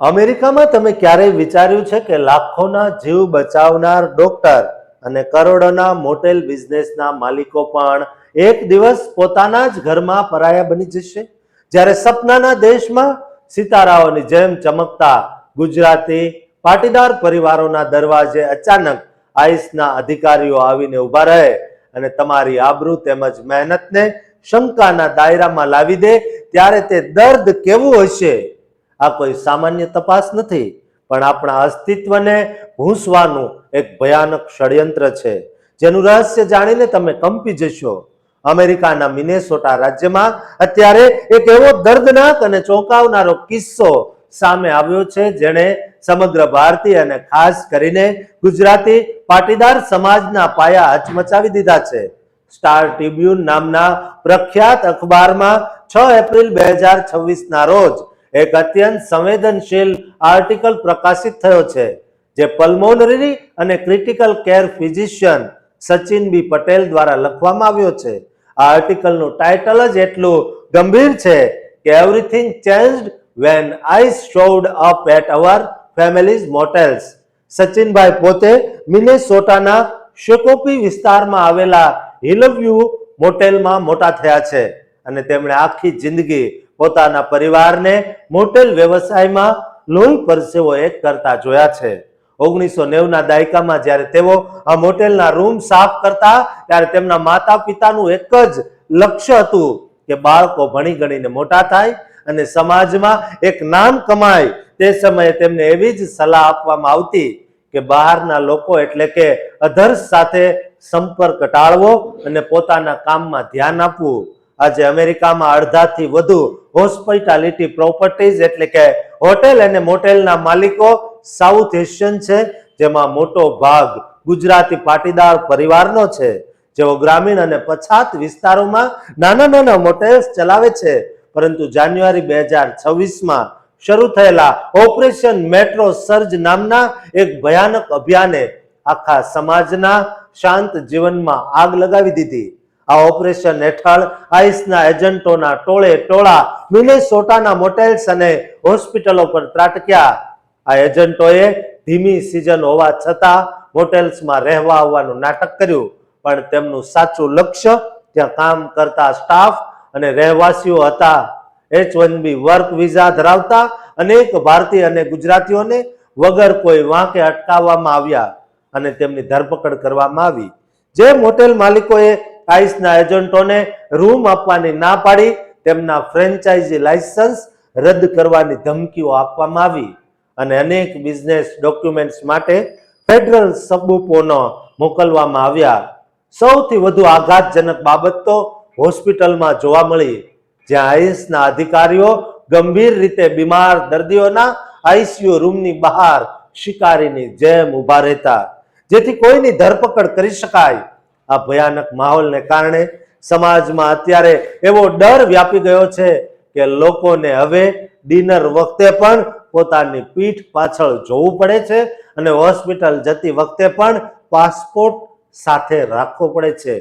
અમેરિકામાં તમે ક્યારેય વિચાર્યું છે કે લાખોના જીવ બચાવનાર ડોક્ટર અને કરોડોના મોટેલ બિઝનેસના માલિકો પણ એક દિવસ પોતાના જ ઘરમાં પરાયા બની જશે? જ્યારે સપનાના દેશમાં સિતારાઓની જેમ ચમકતા ગુજરાતી પાટીદાર પરિવારોના દરવાજે અચાનક આઈસના અધિકારીઓ આવીને ઊભા રહે અને તમારી આબરૂ તેમજ મહેનતને શંકાના દાયરામાં લાવી દે, ત્યારે તે દર્દ કેવું હશે? આ કોઈ સામાન્ય તપાસ નથી, પણ આપણા અસ્તિત્વને ભૂંસવાનું એક ભયાનક ષડયંત્ર છે, જેનું રહસ્ય જાણીને તમે કંપી જશો. અમેરિકાના મિનેસોટા રાજ્યમાં અત્યારે એક એવો દર્દનાક અને ચોંકાવનારો કિસ્સો સામે આવ્યો છે, જેણે સમગ્ર ભારતીય અને ખાસ કરીને ગુજરાતી પાટીદાર સમાજના પાયા હચમચાવી દીધા છે. સ્ટાર ટ્રિબ્યુન નામના પ્રખ્યાત અખબારમાં 6 એપ્રિલ 2026ના રોજ એક અત્યંત સંવેદનશીલ આર્ટિકલ પ્રકાશિત થયો છે, જે પલ્મોનરી અને ક્રિટિકલ કેર ફિઝિશિયન સચિન બી પટેલ દ્વારા લખવામાં આવ્યો છે. આ આર્ટિકલનું ટાઇટલ જ એટલું ગંભીર છે કે everything changed when ICE showed up at our families motels. સચિનભાઈ પોતે મિનેસોટાના શેકોપી વિસ્તારમાં આવેલા હિલવ્યુ મોટેલમાં મોટા થયા છે અને તેમણે આખી જિંદગી પોતાના પરિવારને મોટેલ વ્યવસાયમાં લોહી પરસેવો એક કરતા જોયા છે. 1990ના દાયકામાં જ્યારે તેઓ આ મોટેલના રૂમ સાફ કરતા, ત્યારે તેમના માતા પિતાનું એક જ લક્ષ્ય હતું કે બાળકો ભણી ગણીને મોટા થાય અને સમાજમાં એક નામ કમાય. તે સમયે તેમને એવી જ સલાહ આપવામાં આવતી કે બહારના લોકો એટલે કે અધર્સ સાથે સંપર્ક ટાળવો અને પોતાના કામમાં ધ્યાન આપવું. આજે અમેરિકામાં અડધાથી વધુ હોસ્પિટાલિટી પ્રોપર્ટીઝ એટલે કે હોટેલ અને મોટેલના માલિકો સાઉથ એશિયન છે, જેમાં મોટો ભાગ ગુજરાતી પાટીદાર પરિવારનો છે, જેઓ ગ્રામીણ અને પછાત વિસ્તારોમાં નાના નાના મોટેલ્સ ચલાવે છે. પરંતુ જાન્યુઆરી 2026માં શરૂ થયેલા ઓપરેશન મેટ્રો સર્જ નામના એક ભયાનક અભિયાને આખા સમાજના શાંત જીવનમાં આગ લગાવી દીધી. આ ઓપરેશન હેઠળ આઈસના એજન્ટોના ટોળે ટોળા મિનેસોટાના મોટેલ્સ અને હોસ્પિટલો પર ત્રાટક્યા. આ એજન્ટોએ ધીમી સિઝન હોવા છતાં મોટેલ્સમાં રહેવા આવવાનું નાટક કર્યું, પણ તેમનું સાચું લક્ષ્ય ત્યાં કામ કરતા સ્ટાફ અને રહેવાસીઓ હતા. H1B વર્ક વિઝા ધરાવતા અનેક ભારતીય અને ગુજરાતીઓને વગર કોઈ વાંકે અટકાવવામાં આવ્યા અને તેમની ધરપકડ કરવામાં આવી. જે મોટેલ માલિકોએ આઈસના એજન્ટોને રૂમ આપવાની ના પાડી, તેમના ફ્રેન્ચાઇઝી લાયસન્સ રદ કરવાની ધમકીઓ આપવામાં આવી અને અનેક બિઝનેસ ડોક્યુમેન્ટ્સ માટે ફેડરલ સબૂપોનો મોકલવામાં આવ્યા. સૌથી વધુ આઘાતજનક બાબત તો હોસ્પિટલમાં જોવા મળી, જ્યાં આઈસના અધિકારીઓ ગંભીર રીતે બીમાર દર્દીઓના આઈસીયુ રૂમની બહાર શિકારીની જેમ ઊભા રહેતા, જેથી કોઈની ધરપકડ કરી શકાય. આ ભયાનક માહોલને કારણે સમાજમાં અત્યારે એવો ડર વ્યાપી ગયો છે કે લોકોને હવે ડિનર વખતે પણ પોતાની પીઠ પાછળ જોવું પડે છે અને હોસ્પિટલ જતી વખતે પણ પાસપોર્ટ સાથે રાખવો પડે છે.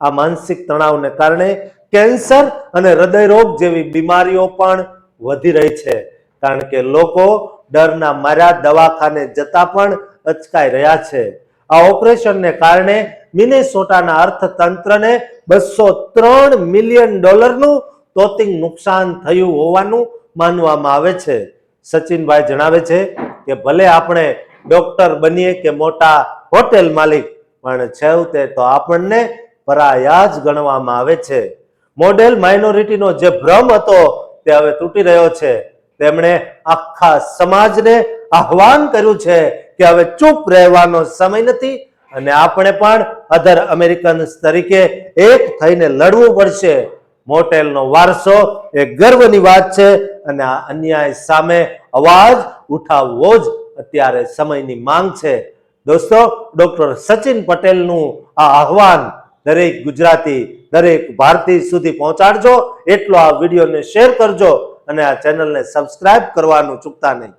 આ માનસિક તણાવને કારણે કેન્સર અને હૃદયરોગ જેવી બીમારીઓ પણ વધી રહી છે, કારણ કે લોકો ડરના માર્યા દવાખાને જતા પણ અચકાઈ રહ્યા છે. આ ઓપરેશનને કારણે મિનેસોટાના અર્થતંત્રને $203 મિલિયન તોતિંગ નુકસાન થયું હોવાનું માનવામાં આવે છે. સચિનભાઈ જણાવે છે કે ભલે આપણે ડોક્ટર બનીએ કે મોટા હોટેલ માલિક, પણ છેવટે તો આપણને પરાયા જ ગણવામાં આવે છે. મોડેલ માઇનોરિટીનો જે ભ્રમ હતો તે હવે તૂટી રહ્યો છે. તેમણે આખા સમાજને આહ્વાન કર્યું છે કે હવે ચૂપ રહેવાનો સમય નથી અને આપણે પણ અધર અમેરિકન્સ તરીકે એક થઈને લડવું પડશે. મોટેલનો વારસો એ ગર્વની વાત છે અને આ અન્યાય સામે અવાજ ઉઠાવવો જ અત્યારે સમયની માંગ છે. દોસ્તો, ડોક્ટર સચિન પટેલનું આ આહવાન દરેક ગુજરાતી, દરેક ભારતીય સુધી પહોંચાડજો. એટલો આ વિડીયોને શેર કરજો અને આ ચેનલને સબસ્ક્રાઇબ કરવાનું ચૂકતા નહીં.